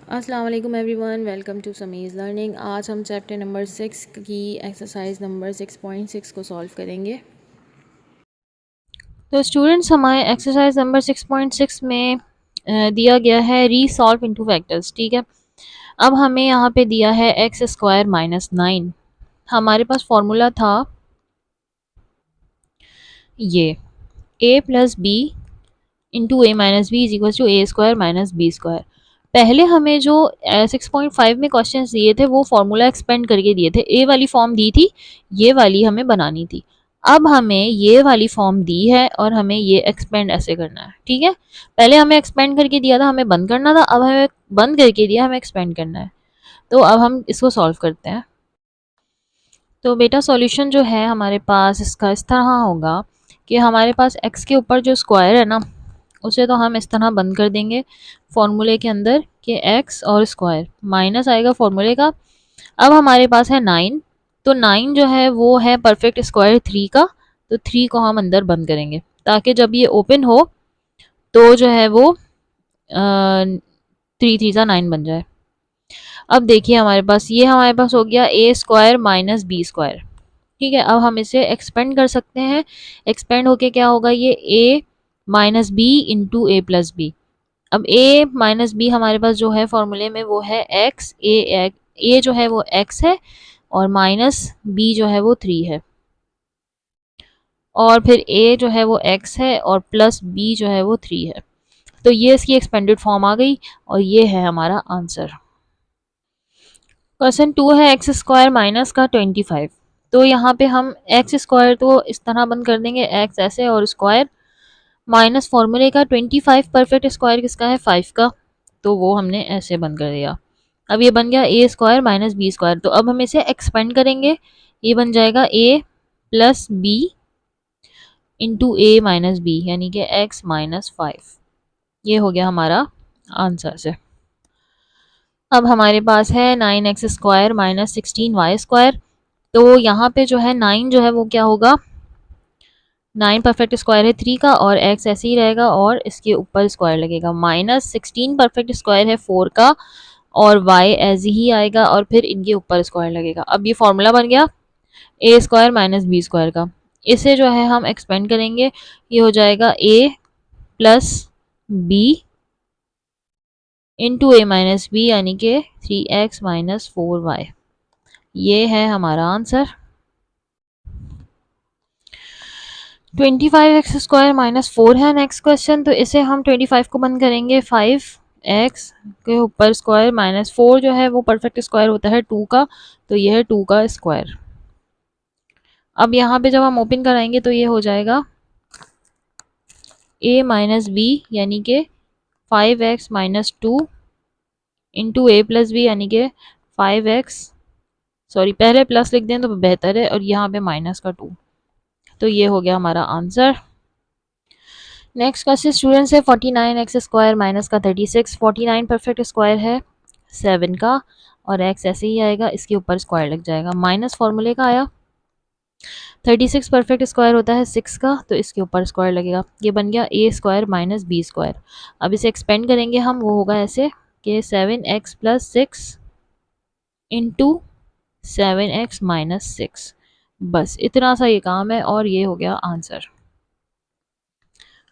अस्सलाम वालेकुम everyone, welcome to समीज़ learning. आज हम चैप्टर नंबर 6 की एक्सरसाइज नंबर 6.6 को सॉल्व करेंगे। तो स्टूडेंट्स, हमारे एक्सरसाइज नंबर 6.6 में दिया गया है रीसॉल्व इनटू फैक्टर्स। ठीक है, अब हमें यहाँ पे दिया है एक्स स्क्वायर माइनस 9। हमारे पास फॉर्मूला था ये A plus B into A minus B is equal to A square minus B square. पहले हमें जो 6.5 में क्वेश्चंस दिए थे वो फॉर्मूला एक्सपेंड करके दिए थे, ए वाली फॉर्म दी थी, ये वाली हमें बनानी थी। अब हमें ये वाली फॉर्म दी है और हमें ये एक्सपेंड ऐसे करना है। ठीक है, पहले हमें एक्सपेंड करके दिया था, हमें बंद करना था, अब हमें बंद करके दिया, हमें एक्सपेंड करना है। तो अब हम इसको सॉल्व करते हैं। तो बेटा सॉल्यूशन जो है हमारे पास इसका इस तरह होगा कि हमारे पास x के ऊपर जो स्क्वायर है ना, उसे तो हम इस तरह बंद कर देंगे फॉर्मूले के अंदर कि x और स्क्वायर माइनस आएगा फॉर्मूले का। अब हमारे पास है 9, तो 9 जो है वो है परफेक्ट स्क्वायर 3 का, तो 3 को हम अंदर बंद करेंगे ताकि जब ये ओपन हो तो जो है वो 3 3 9 बन जाए। अब देखिए हमारे पास हो गया ए स्क्वायर माइनस बी स्क्वायर। ठीक है, अब हम इसे एक्सपेंड कर सकते हैं। एक्सपेंड होके क्या होगा, ये ए माइनस बी इंटू ए प्लस बी। अब ए माइनस बी हमारे पास जो है फॉर्मूले में वो है एक्स, ए जो है वो एक्स है और माइनस बी जो है वो 3 है, और फिर ए जो है वो एक्स है और प्लस बी जो है वो 3 है। तो ये इसकी एक्सपेंडेड फॉर्म आ गई और ये है हमारा आंसर। क्वेश्चन 2 है एक्स स्क्वायर माइनस का 25। तो यहाँ पे हम एक्स स्क्वायर तो इस तरह बंद कर देंगे, एक्स ऐसे और स्क्वायर माइनस फॉर्मूले का 25 परफेक्ट स्क्वायर किसका है 5 का, तो वो हमने ऐसे बंद कर दिया। अब ये बन गया ए स्क्वायर माइनस बी स्क्वायर। तो अब हम इसे एक्सपेंड करेंगे, ये बन जाएगा ए प्लस बी इंटू ए माइनस बी यानी कि एक्स माइनस 5। ये हो गया हमारा आंसर से। अब हमारे पास है 9x square minus 16y square. तो यहाँ पे जो है 9 जो है वो क्या होगा, 9 परफेक्ट स्क्वायर है 3 का और x ऐसे ही रहेगा और इसके ऊपर स्क्वायर लगेगा। माइनस 16 परफेक्ट स्क्वायर है 4 का और y ऐसे ही आएगा और फिर इनके ऊपर स्क्वायर लगेगा। अब ये फॉर्मूला बन गया ए स्क्वायर माइनस बी स्क्वायर का। इसे जो है हम एक्सपेंड करेंगे, ये हो जाएगा a plus B into A minus B यानी कि 3x माइनस 4y। ये है हमारा आंसर। 25x स्क्वायर माइनस 4 है नेक्स्ट क्वेश्चन। तो इसे हम 25 को बंद करेंगे, 5x के ऊपर स्क्वायर माइनस 4 जो है वो परफेक्ट स्क्वायर होता है 2 का, तो ये है 2 का स्क्वायर। अब यहाँ पे जब हम ओपन कराएंगे तो ये हो जाएगा a माइनस बी यानी कि 5x माइनस 2 इंटू ए प्लस बी यानी कि 5x, सॉरी पहले प्लस लिख दें तो बेहतर है, और यहाँ पे माइनस का 2। तो ये हो गया हमारा आंसर। नेक्स्ट क्वेश्चन स्टूडेंट्स है 49x स्क्वायर माइनस का 36। 49 परफेक्ट स्क्वायर है 7 का और x ऐसे ही आएगा, इसके ऊपर स्क्वायर लग जाएगा, माइनस फॉर्मूले का आया। 36 परफेक्ट स्क्वायर होता है 6 का, तो इसके ऊपर स्क्वायर लगेगा, ये बन गया ए स्क्वायर माइनस बी स्क्वायर। अब इसे एक्सपेंड करेंगे हम, वो होगा ऐसे कि 7x plus 6 into 7x minus 6। बस इतना सा ये काम है और ये हो गया आंसर।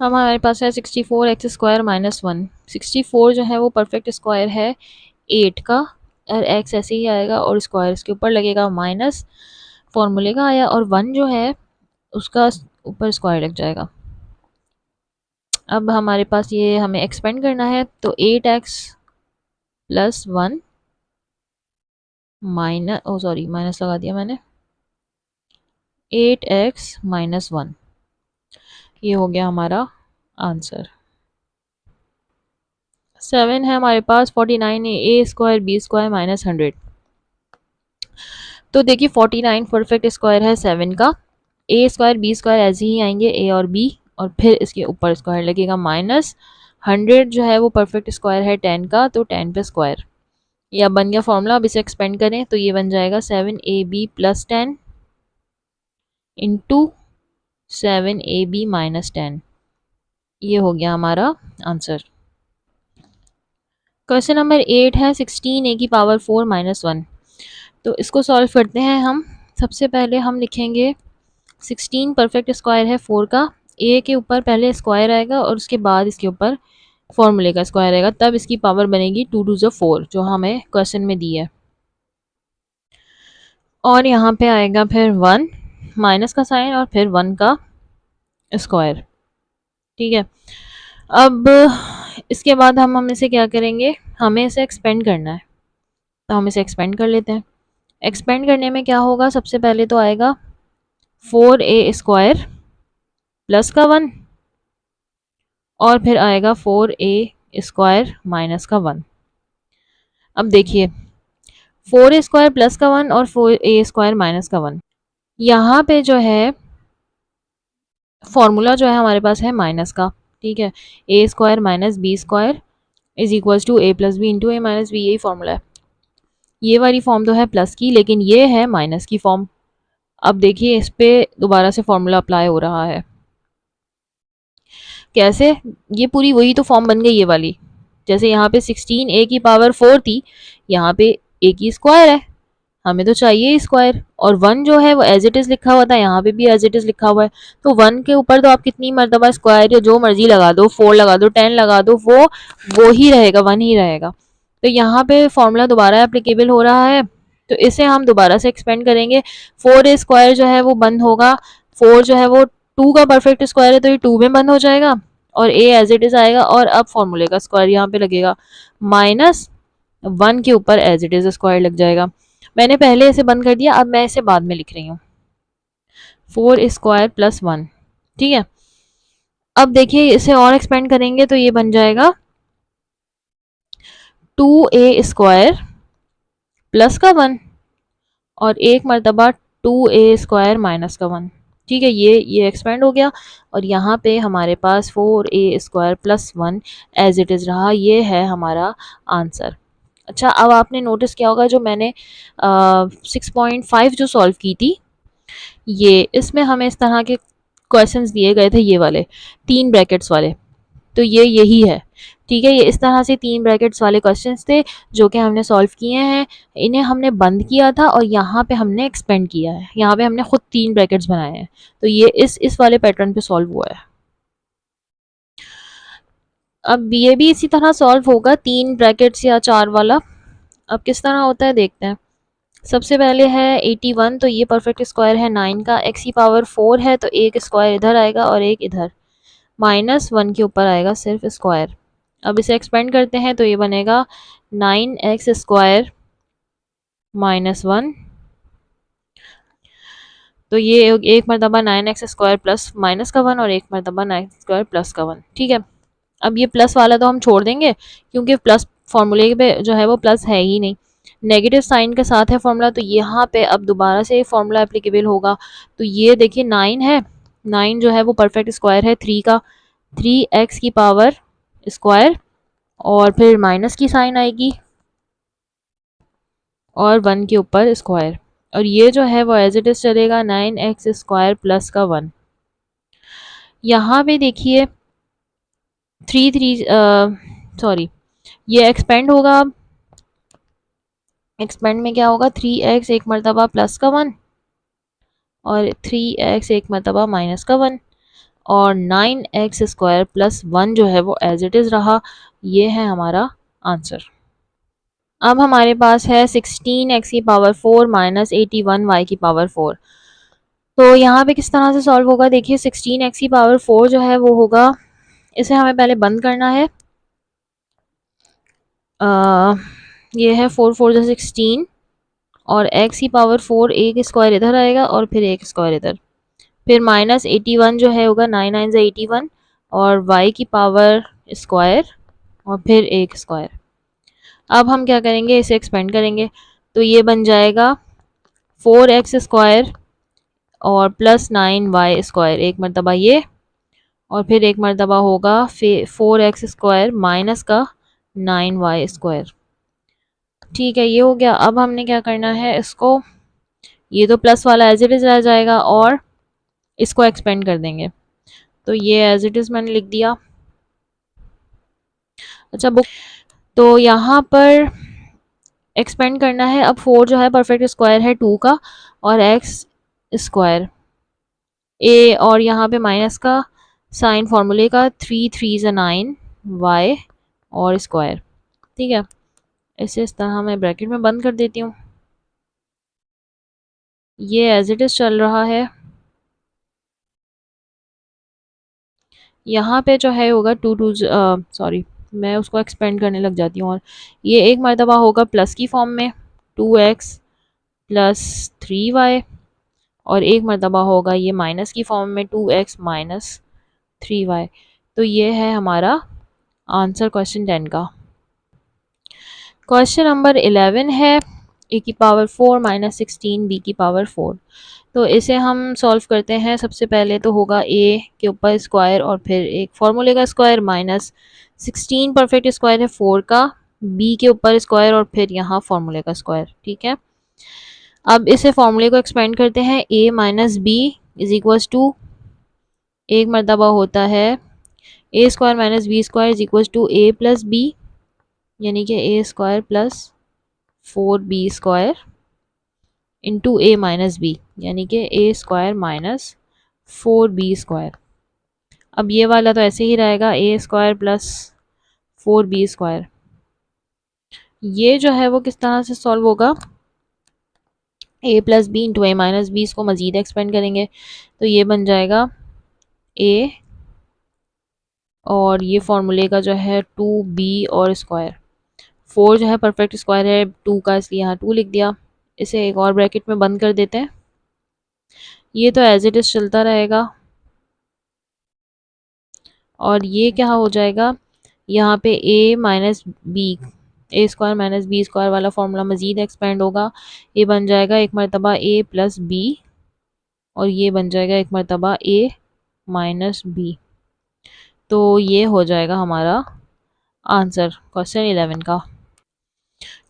अब हमारे पास है 64x स्क्वायर माइनस 1। 64 जो है वो परफेक्ट स्क्वायर है 8 का और x ऐसे ही आएगा और स्क्वायर इसके ऊपर लगेगा, माइनस फॉर्मूले का आया, और 1 जो है उसका ऊपर स्क्वायर लग जाएगा। अब हमारे पास ये हमें एक्सपेंड करना है, तो 8x प्लस 1 माइनस, ओ सॉरी माइनस लगा दिया मैंने, 8x माइनस 1। ये हो गया हमारा आंसर। 7 है हमारे पास 49 है A square B square minus 100। तो देखिए 49 परफेक्ट स्क्वायर है 7 का, ए स्क्वायर बी स्क्वायर ऐसे ही आएंगे ए और बी, और फिर इसके ऊपर स्क्वायर लगेगा, माइनस 100 जो है वो परफेक्ट स्क्वायर है 10 का, तो 10 पे स्क्वायर। यह बन गया फॉर्मूला। अब इसे एक्सपेंड करें तो ये बन जाएगा 7ab plus 10 into 7ab minus 10। ये हो गया हमारा आंसर। क्वेश्चन नंबर 8 है 16 a⁴ -1। तो इसको सॉल्व करते हैं हम। सबसे पहले हम लिखेंगे 16 परफेक्ट स्क्वायर है 4 का, a के ऊपर पहले स्क्वायर आएगा और उसके बाद इसके ऊपर फॉर्मूले का स्क्वायर आएगा, तब इसकी पावर बनेगी 2 2 ज़ा 4 जो हमें क्वेश्चन में दी है। और यहाँ पे आएगा फिर 1 माइनस का साइन और फिर 1 का स्क्वायर। ठीक है, अब इसके बाद हम इसे क्या करेंगे, हमें इसे एक्सपेंड करना है, तो हम इसे एक्सपेंड कर लेते हैं। एक्सपेंड करने में क्या होगा, सबसे पहले तो आएगा 4a² प्लस का 1 और फिर आएगा 4a² माइनस का 1। अब देखिए 4a² प्लस का 1 और 4a² माइनस का 1, यहाँ पे जो है फॉर्मूला जो है हमारे पास है माइनस का। ठीक है, a² minus b² is equals to a plus B into a minus b, यही फॉर्मूला है। ये वाली फॉर्म तो है प्लस की, लेकिन ये है माइनस की फॉर्म। अब देखिए इस पे दोबारा से फॉर्मूला अप्लाई हो रहा है। कैसे, ये पूरी वही तो फॉर्म बन गई ये वाली। जैसे यहाँ पे 16 a⁴ थी, यहाँ पे a की स्क्वायर है, हमें तो चाहिए स्क्वायर, और 1 जो है वो एज इट इज़ लिखा हुआ था, यहाँ पे भी एज इट इज़ लिखा हुआ है। तो 1 के ऊपर तो आप कितनी मरतबा स्क्वायर या जो मर्जी लगा दो, 4 लगा दो, 10 लगा दो, वो ही रहेगा, 1 ही रहेगा। तो यहाँ पे फॉर्मूला दोबारा एप्लीकेबल हो रहा है, तो इसे हम दोबारा से एक्सपेंड करेंगे। 4a² जो है वो बंद होगा, 4 जो है वो 2 का परफेक्ट स्क्वायर है, तो ये 2 में बंद हो जाएगा और a एज इट इज़ आएगा, और अब फॉर्मूले का स्क्वायर यहाँ पे लगेगा, माइनस 1 के ऊपर एज इट इज़ स्क्वायर लग जाएगा। मैंने पहले इसे बंद कर दिया, अब मैं इसे बाद में लिख रही हूँ, 4a² प्लस 1। ठीक है, अब देखिए इसे और एक्सपेंड करेंगे तो ये बन जाएगा 2a² प्लस का 1 और एक मरतबा 2a² माइनस का 1। ठीक है, ये एक्सपेंड हो गया और यहाँ पे हमारे पास 4a² plus 1 as it is रहा। ये है हमारा आंसर। अच्छा, अब आपने नोटिस किया होगा जो मैंने 6.5 जो सॉल्व की थी, ये इसमें हमें इस तरह के क्वेश्चंस दिए गए थे, ये वाले 3 ब्रैकेट्स वाले, तो ये यही है। ठीक है, ये इस तरह से 3 ब्रैकेट्स वाले क्वेश्चंस थे जो कि हमने सॉल्व किए हैं। इन्हें हमने बंद किया था और यहाँ पे हमने एक्सपेंड किया है, यहाँ पे हमने खुद 3 ब्रैकेट्स बनाए हैं, तो ये इस वाले पैटर्न पे सॉल्व हुआ है। अब ये भी इसी तरह सॉल्व होगा, 3 ब्रैकेट्स या 4 वाला। अब किस तरह होता है देखते हैं। सबसे पहले है 81, तो ये परफेक्ट स्क्वायर है 9 का, x⁴ है तो एक स्क्वायर इधर आएगा और एक इधर, माइनस 1 के ऊपर आएगा सिर्फ स्क्वायर। अब इसे एक्सपेंड करते हैं तो ये बनेगा 9x² माइनस 1, तो ये एक मरतबा 9x² प्लस माइनस का 1 और एक मरतबा 9x² प्लस का 1। ठीक है, अब ये प्लस वाला तो हम छोड़ देंगे क्योंकि प्लस फॉर्मूले पे जो है वो प्लस है ही नहीं, नेगेटिव साइन के साथ है फॉर्मूला, तो यहाँ पे अब दोबारा से फॉर्मूला एप्लीकेबल होगा। तो ये देखिए 9 है, 9 जो है वो परफेक्ट स्क्वायर है 3 का, 3x² और फिर माइनस की साइन आएगी और 1 के ऊपर स्क्वायर, और ये जो है वो एज इट इज़ चलेगा 9x² प्लस का 1। यहाँ पे देखिए 3 ये एक्सपेंड होगा। अब एक्सपेंड में क्या होगा, 3x एक मरतबा प्लस का 1 और 3x एक मरतबा माइनस का 1 और 9x² प्लस 1 जो है वो एज इट इज़ रहा। ये है हमारा आंसर। अब हमारे पास है 16x⁴ माइनस 81y⁴। तो यहाँ पे किस तरह से सॉल्व होगा, देखिए 16x⁴ जो है वो होगा, इसे हमें पहले बंद करना है। ये है 4 4 जो 16 और x⁴ एक स्क्वायर इधर आएगा और फिर एक स्क्वायर इधर, फिर माइनस 81 जो है होगा 9 9 81 और y⁴ और फिर एक स्क्वायर। अब हम क्या करेंगे, इसे एक्सपेंड करेंगे तो ये बन जाएगा 4x² और प्लस 9y², एक मरतबा ये और फिर एक मरतबा होगा 4x² माइनस का 9y²। ठीक है, ये हो गया। अब हमने क्या करना है, इसको, ये तो प्लस वाला एज इट इज़ रह जाएगा और इसको एक्सपेंड कर देंगे, तो ये एज इट इज़ मैंने लिख दिया। अच्छा बुक, तो यहाँ पर एक्सपेंड करना है। अब 4 जो है परफेक्ट स्क्वायर है 2 का, और एक्स स्क्वायर ए, और यहाँ पे माइनस का साइन फॉर्मूले का, 3 3 9 वाई और स्क्वायर। ठीक है, इसे इस तरह मैं ब्रैकेट में बंद कर देती हूँ। ये एज इट इज़ चल रहा है। यहाँ पे जो है होगा 2 2 सॉरी, मैं उसको एक्सपेंड करने लग जाती हूँ, और ये एक मरतबा होगा प्लस की फॉर्म में 2x प्लस 3y, और एक मरतबा होगा ये माइनस की फॉर्म में 2x माइनस 3y। तो ये है हमारा आंसर क्वेश्चन 10 का। क्वेश्चन नंबर 11 है a की पावर 4 माइनस 16 b की पावर 4। तो इसे हम सॉल्व करते हैं। सबसे पहले तो होगा a के ऊपर स्क्वायर और फिर एक फार्मूले का स्क्वायर, माइनस 16 परफेक्ट स्क्वायर है 4 का, b के ऊपर स्क्वायर और फिर यहाँ फार्मूले का स्क्वायर। ठीक है, अब इसे फार्मूले को एक्सपेंड करते हैं। a minus B is equals to, एक मरतबा होता है A square minus B square is equals to A plus B, यानी कि A square plus 4b square into A minus B, यानी कि A square minus 4b square. अब ये वाला तो ऐसे ही रहेगा, ए स्क्वायर प्लस 4b स्क्वायर। ये जो है वो किस तरह से सॉल्व होगा, ए प्लस बी इंटू ए माइनस बी, इसको मज़ीद एक्सपेंड करेंगे तो ये बन जाएगा ए, और ये फार्मूले का जो है 2b और स्क्वायर। 4 जो है परफेक्ट स्क्वायर है 2 का, इसलिए यहाँ 2 लिख दिया। इसे एक और ब्रैकेट में बंद कर देते हैं। ये तो एज इट इज़ चलता रहेगा, और ये क्या हो जाएगा, यहाँ पे a minus b, a square minus B square वाला फार्मूला मज़ीद एक्सपेंड होगा। ये बन जाएगा एक मरतबा a प्लस बी, और ये बन जाएगा एक मरतबा a माइनस बी। तो ये हो जाएगा हमारा आंसर क्वेश्चन 11 का।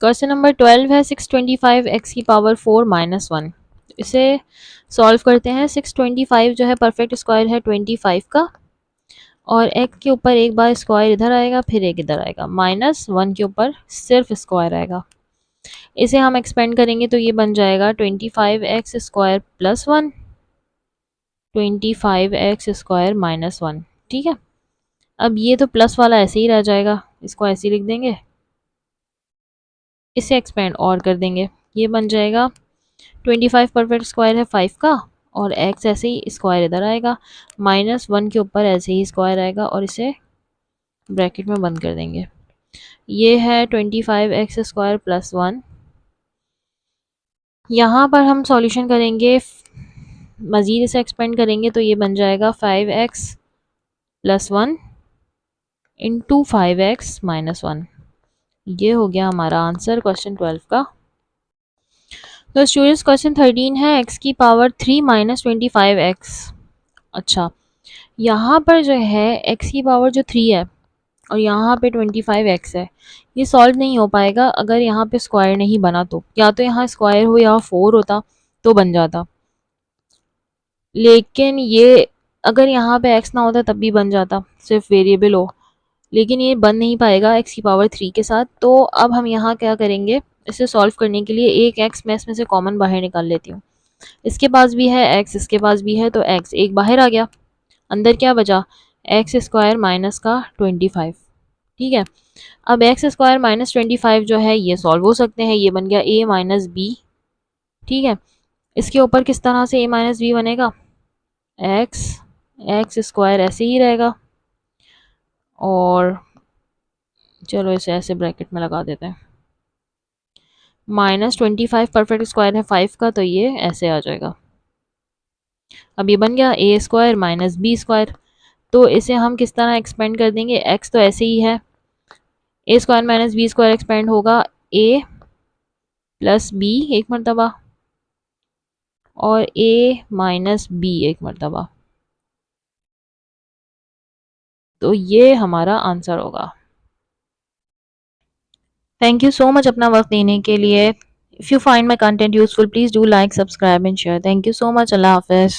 क्वेश्चन नंबर 12 है 625 एक्स की पावर 4 माइनस 1। इसे सॉल्व करते हैं। 625 जो है परफेक्ट स्क्वायर है 25 का, और x के ऊपर एक बार स्क्वायर इधर आएगा फिर एक इधर आएगा, माइनस 1 के ऊपर सिर्फ स्क्वायर आएगा। इसे हम एक्सपेंड करेंगे तो ये बन जाएगा 25x square plus 1, 25x square minus 1। ठीक है, अब ये तो प्लस वाला ऐसे ही रह जाएगा, इसको ऐसे ही लिख देंगे, इसे एक्सपेंड और कर देंगे। ये बन जाएगा 25 परफेक्ट स्क्वायर है 5 का, और x ऐसे ही स्क्वायर इधर आएगा, माइनस 1 के ऊपर ऐसे ही स्क्वायर आएगा, और इसे ब्रैकेट में बंद कर देंगे। ये है 25x स्क्वायर प्लस 1। यहाँ पर हम सॉल्यूशन करेंगे, मज़ीद इसे एक्सपेंड करेंगे तो ये बन जाएगा 5x plus 1 into 5x minus 1। ये हो गया हमारा आंसर क्वेश्चन 12 का। तो स्टूडेंट्स क्वेश्चन 13 है x की पावर 3 माइनस 25x। अच्छा, यहाँ पर जो है x की पावर जो 3 है और यहाँ पे 25x है, ये सॉल्व नहीं हो पाएगा अगर यहाँ पे स्क्वायर नहीं बना तो। या तो यहाँ स्क्वायर हो या 4 होता तो बन जाता, लेकिन ये अगर यहाँ पे x ना होता तब भी बन जाता, सिर्फ वेरिएबल हो। लेकिन ये बन नहीं पाएगा x की पावर 3 के साथ। तो अब हम यहाँ क्या करेंगे, इसे सॉल्व करने के लिए एक x मैं इसमें से कॉमन बाहर निकाल लेती हूँ। इसके पास भी है x, इसके पास भी है, तो x एक बाहर आ गया, अंदर क्या बचा, एक्स स्क्वायर माइनस का 25। ठीक है, अब एक्स स्क्वायर माइनस 25 जो है ये सॉल्व हो सकते हैं। ये बन गया a माइनस बी। ठीक है, इसके ऊपर किस तरह से a माइनस बी बनेगा, एक्स स्क्वायर ऐसे ही रहेगा, और चलो इसे ऐसे ब्रैकेट में लगा देते हैं। माइनस 25 परफेक्ट स्क्वायर है 5 का, तो ये ऐसे आ जाएगा। अब ये बन गया a square minus B square. तो इसे हम किस तरह एक्सपेंड कर देंगे, x तो ऐसे ही है, a square minus B square expand होगा a प्लस बी एक मरतबा, और a माइनस बी एक मरतबा। तो ये हमारा आंसर होगा। थैंक यू सो मच अपना वक्त देने के लिए। If you find my content useful please do like, subscribe and share. Thank you so much. Allah हाफिज़।